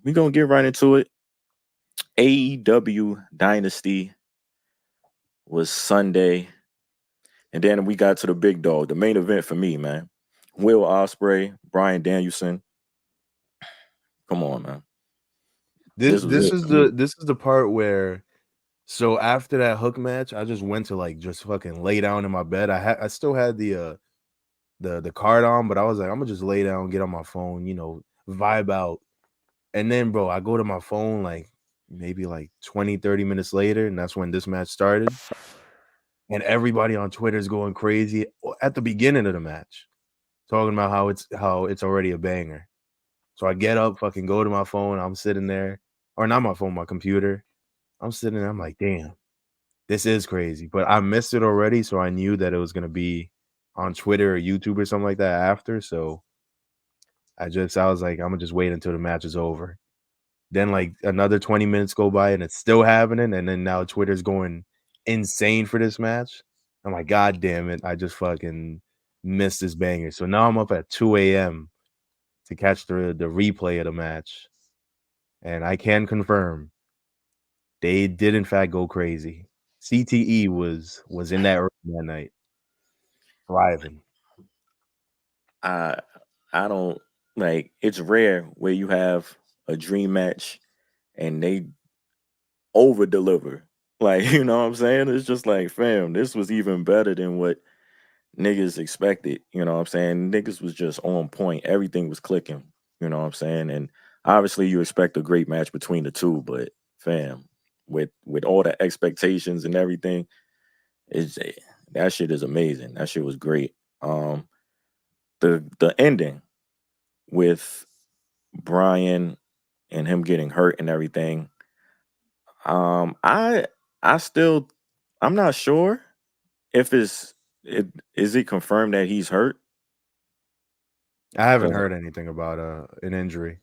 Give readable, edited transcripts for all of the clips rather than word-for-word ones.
We're gonna get right into it. AEW Dynasty was Sunday, and then we got to the big dog, the main event for me, man. Will Ospreay, Bryan Danielson. Come on, man. This This was this it is for me. the part where so after that hook match, I just went to like just fucking lay down in my bed. I still had the card on, but I was like, I'm gonna just lay down, get on my phone, vibe out. And then bro, I go to my phone like maybe like 20, 30 minutes later, and that's when this match started. And everybody on Twitter is going crazy at the beginning of the match, talking about how it's already a banger. So I get up, fucking go to my phone. I'm sitting there, or not my phone, my computer. I'm sitting there. I'm like, damn, this is crazy. But I missed it already, so I knew that it was gonna be on Twitter or YouTube or something like that after. So I was like, I'm gonna just wait until the match is over. Then like another 20 minutes go by and it's still happening, and then now Twitter's going insane for this match. I'm like, God damn it, I just fucking missed this banger. So now I'm up at 2 a.m. to catch the replay of the match. And I can confirm they did in fact go crazy. CTE was in that room that night, thriving. I I don't like it's rare where you have a dream match and they over deliver. Like, you know what I'm saying? It's just like, fam, this was even better than what niggas expected. You know what I'm saying? Niggas was just on point. Everything was clicking. You know what I'm saying? And obviously you expect a great match between the two, but fam, with all the expectations and everything, it's that shit is amazing. That shit was great. Um the ending with Brian and him getting hurt and everything. Um I I still I'm not sure if it is it confirmed that he's hurt. I haven't 'Cause, heard anything about an injury.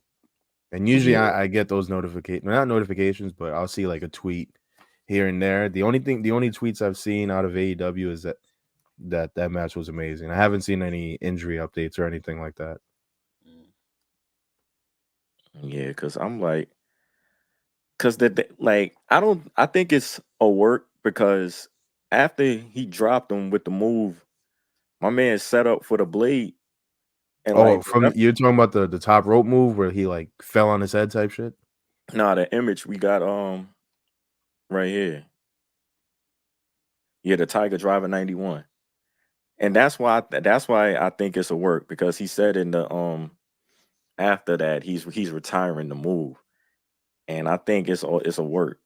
And usually yeah, I get those notifications, not notifications, but I'll see like a tweet here and there. The only tweets I've seen out of AEW is that match was amazing. I haven't seen any injury updates or anything like that. yeah, because I'm like, because like I think it's a work because after he dropped him with the move, my man set up for the blade and Oh, like from you're talking about the top rope move where he like fell on his head type shit? nah, the image we got right here, yeah, the Tiger Driver 91, and that's why I think it's a work because he said in the after that he's retiring the move, and I think it's a work.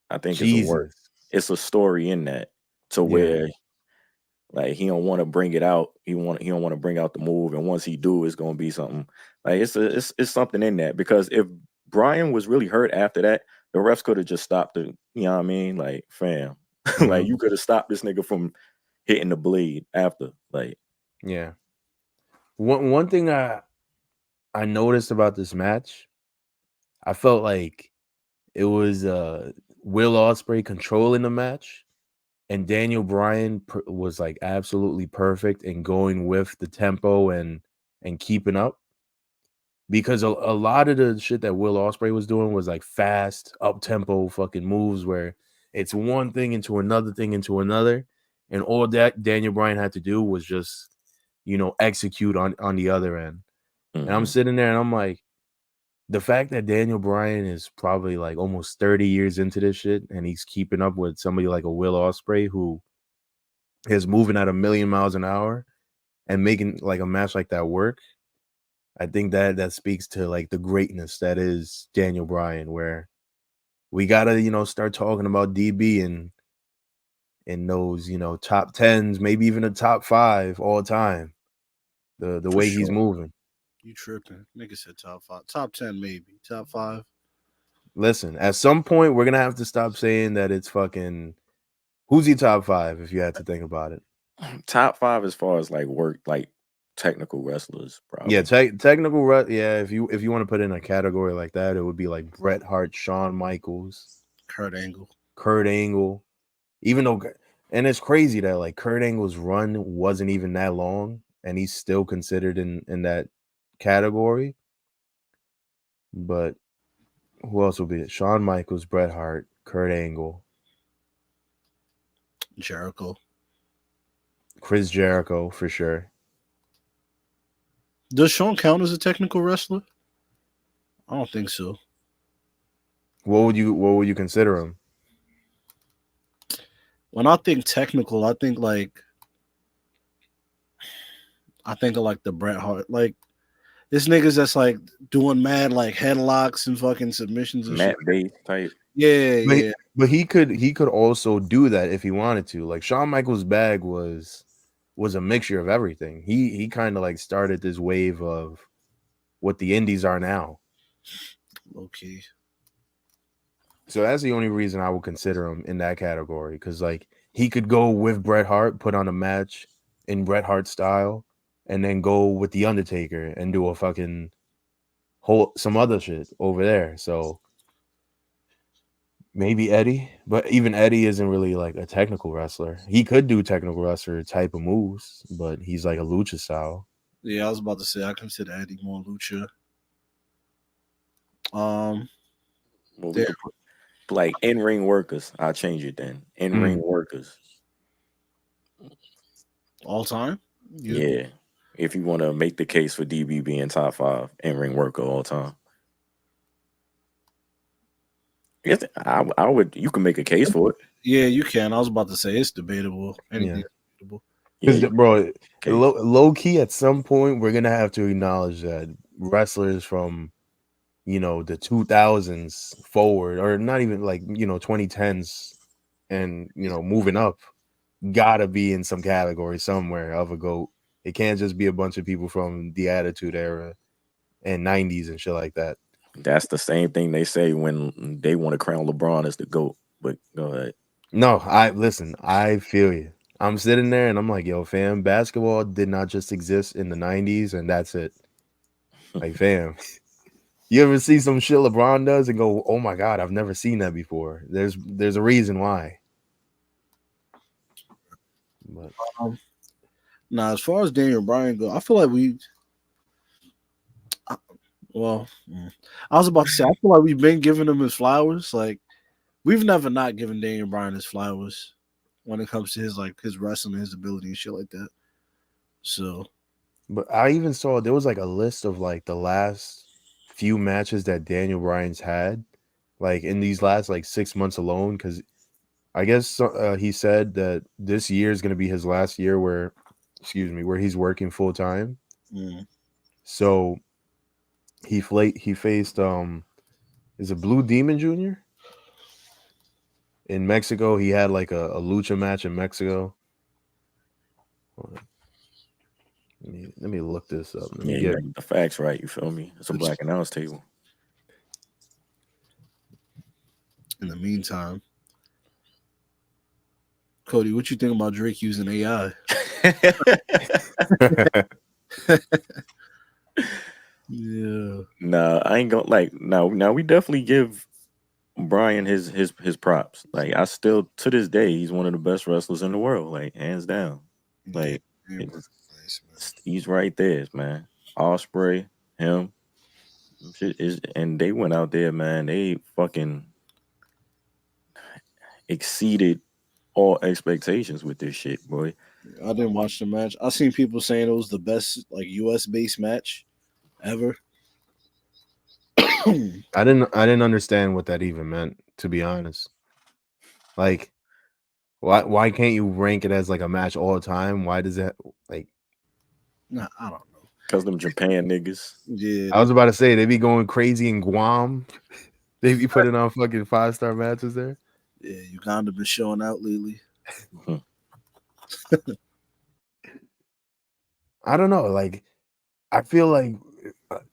I think it's a work. Jesus. It's a story in that to Yeah. where like he don't want to bring it out. He don't want to bring out the move, and once he do, it's gonna be something. Like it's something in that because if Brian was really hurt after that, the refs could have just stopped the. You know what I mean? Like fam, like Mhm. you could have stopped this nigga from hitting the blade after. Like Yeah. One thing I noticed about this match, I felt like it was Will Ospreay controlling the match, and Daniel Bryan was like absolutely perfect in going with the tempo and keeping up, because a lot of the shit that Will Ospreay was doing was like fast up tempo fucking moves where it's one thing into another thing into another, and all that Daniel Bryan had to do was just execute on the other end. And I'm mhm. sitting there and I'm like, the fact that Daniel Bryan is probably like almost 30 years into this shit and he's keeping up with somebody like a Will Ospreay who is moving at a million miles an hour and making like a match like that work, I think that speaks to like the greatness that is Daniel Bryan, where we gotta, start talking about DB and in those, top tens, maybe even a top five all time. The For way he's sure. moving. You tripping. Nigga said top five. Top 10, maybe. Top five. Listen, at some point we're gonna have to stop saying that it's fucking who's your top five if you had to think about it. Top five as far as like work, like technical wrestlers, Yeah, probably. technical yeah, if you want to put in a category like that, it would be like Bret Hart, Shawn Michaels, Kurt Angle. Kurt Angle. Even though, and it's crazy that like Kurt Angle's run wasn't even that long, and he's still considered in that category. But who else will be it? Shawn Michaels, Bret Hart, Kurt Angle, Jericho. Chris Jericho for sure. Does Sean count as a technical wrestler? I don't think so. What would you consider him? When I think technical, I think of like the Bret Hart. Like this niggas that's like doing mad like headlocks and fucking submissions and shit. Mat base type. Yeah, But yeah. but he could also do that if he wanted to. Like Shawn Michaels' bag was a mixture of everything. He kind of like started this wave of what the indies are now. Okay. So that's the only reason I would consider him in that category because like he could go with Bret Hart, put on a match in Bret Hart style, and then go with the Undertaker and do a fucking whole some other shit over there. So maybe Eddie, but even Eddie isn't really like a technical wrestler. He could do technical wrestler type of moves, but he's like a lucha style. Yeah, I was about to say I consider Eddie more lucha. Um, Well, we there could put like in ring workers. I'll change it then. In ring workers. all time. Yeah. Yeah. If you want to make the case for DB being top 5 in ring worker all time. Yes, I would. You can make a case for it. Yeah, you can. I was about to say it's debatable. Yeah, Anything's debatable. Yeah, because you can bro, case. low key at some point we're gonna have to acknowledge that wrestlers from the 2000s forward, or not even like 2010s, and moving up, gotta be in some category somewhere of a goat. It can't just be a bunch of people from the Attitude Era and 90s and shit like that. That's the same thing they say when they want to crown LeBron as the GOAT. But go ahead. No, I feel you. I'm sitting there and I'm like, yo, fam, basketball did not just exist in the 90s and that's it. Like, fam, you ever see some shit LeBron does and go, oh my God, I've never seen that before. There's a reason why. But Um, Now, as far as Daniel Bryan go, I feel like I- well, I was about to say, I feel like we've been giving him his flowers. Like we've never not given Daniel Bryan his flowers when it comes to his wrestling, his ability, and shit like that. So but I even saw there was like a list of like the last few matches that Daniel Bryan's had, like in these last like 6 months alone, because I guess he said that this year is going to be his last year where, excuse me, where he's working full time. mm, So he faced is it Blue Demon Jr. in Mexico? He had like a lucha match in Mexico. Hold on. Let me look this up. Let me Yeah, you get got the facts right. You feel me? It's a it's- black announce table. in the meantime, Cody, what you think about Drake using AI? Yeah, Nah, I ain't gonna like. Now we definitely give Brian his props. Like I still to this day, he's one of the best wrestlers in the world. Like hands down. yeah, Like yeah, it's, nice, man. he's right there, man. Osprey, him, shit is, and they went out there, man. They fucking exceeded all expectations with this shit, boy. I didn't watch the match. I seen people saying it was the best like US based match ever. I didn't understand what that even meant, to be honest. Like, why can't you rank it as like a match all the time? Why does that like Nah, I don't know. Cause them Japan niggas. Yeah, I was about to say they be going crazy in Guam. They be putting on fucking 5-star matches there. yeah, Uganda been showing out lately. Mhm. I don't know. Like, I feel like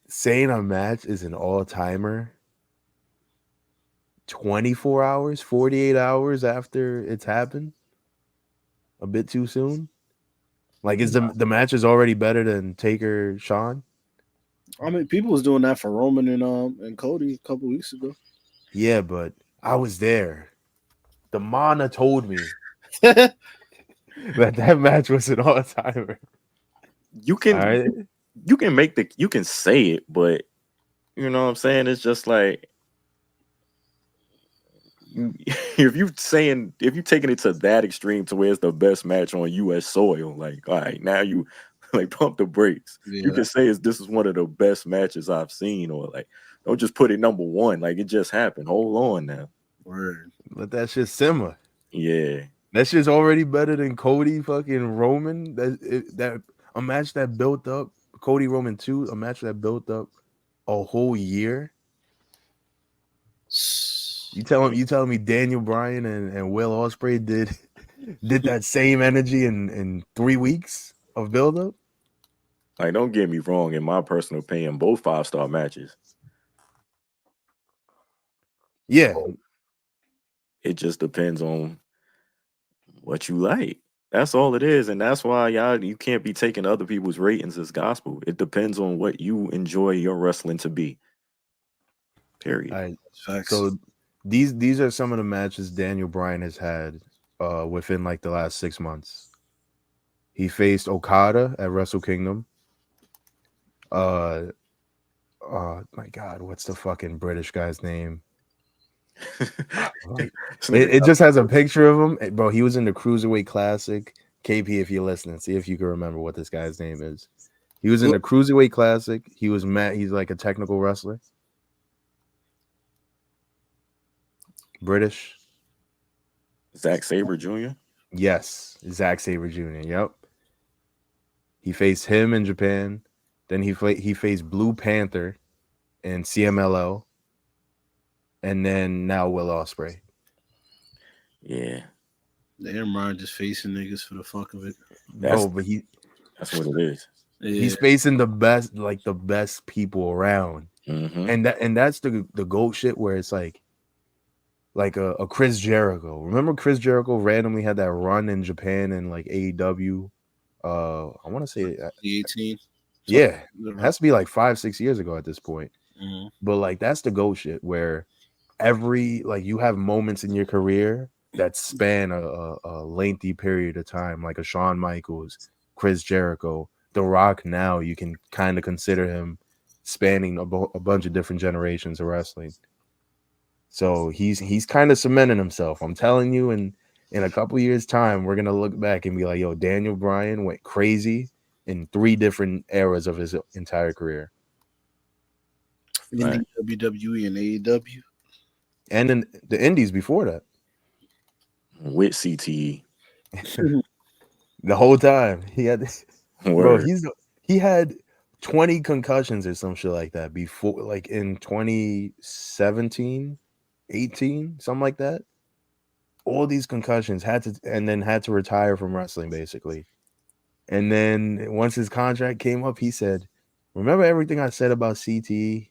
saying a match is an all timer 24 hours, 48 hours after it's happened, a bit too soon. Like, is the match is already better than Taker Sean? I mean, people was doing that for Roman and Cody a couple weeks ago. Yeah, but I was there. The mana told me that match was an all timer. You All can right. you can make the you can say it, but You know what I'm saying? It's just like if you taking it to that extreme to where it's the best match on U.S. soil, like all right, now you like pump the brakes. You Yeah, can say this is one of the best matches I've seen, or like don't just put it number one. Like it just happened. Hold on now. word. Let that shit simmer. Yeah, That shit's already better than Cody fucking Roman. That a match that built up Cody Roman 2, a match that built up a whole year. You telling me Daniel Bryan and Will Ospreay did that same energy in 3 weeks of build up? like don't get me wrong. In my personal opinion, both 5-star matches. Yeah. It just depends on what you like. That's all it is, and that's why you can't be taking other people's ratings as gospel. It depends on what you enjoy your wrestling to be. Period. All right. Facts. So these are some of the matches Daniel Bryan has had within like the last 6 months. He faced Okada at Wrestle Kingdom. My God, what's the fucking British guy's name? Like, This nigga it just has a picture of him, bro. He was in the Cruiserweight Classic. KP, if you're listening, see if you can remember what this guy's name is. He was in the Cruiserweight Classic. He was He's like a technical wrestler. British. Zack Sabre Jr. Yes, Zack Sabre Jr. Yep. He faced him in Japan. Then he faced Blue Panther in CMLL. And then now Will Ospreay. Yeah, Aaron Bryan just facing niggas for the fuck of it. Bro, but that's what it is. Yeah. he's facing the best people around. Mm-hmm. And that's the GOAT shit where it's like a Chris Jericho. Remember Chris Jericho randomly had that run in Japan and like AEW? I want to say 2018. yeah, it has to be like 5-6 years ago at this point. Mm-hmm. But like that's the GOAT shit where you have moments in your career that span a lengthy period of time, like a Shawn Michaels, Chris Jericho, The Rock. Now you can kind of consider him spanning a bunch of different generations of wrestling. So he's kind of cementing himself. I'm telling you, in a couple years' time, we're gonna look back and be like, yo, Daniel Bryan went crazy in 3 different eras of his entire career. In the WWE and AEW. And in the indies before that. With CTE. The whole time. He had Word. bro, he had 20 concussions or some shit like that before, like in 2017, 18, something like that. All these concussions had to retire from wrestling basically. And then once his contract came up, he said, "Remember everything I said about CTE?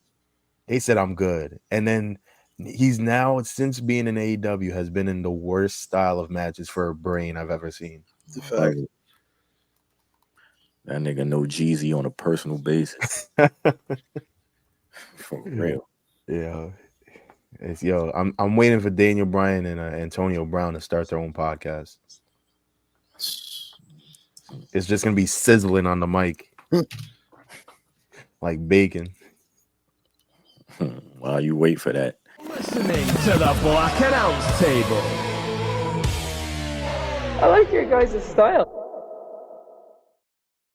They said I'm good." And then he's now, since being in AEW, has been in the worst style of matches for a brain I've ever seen. The fact. That nigga know Jeezy on a personal basis. For real. Yeah. I'm waiting for Daniel Bryan and Antonio Brown to start their own podcast. It's just gonna be sizzling on the mic, like bacon. While you wait for that. Listening to the Black Announce Table. I like your guys' style.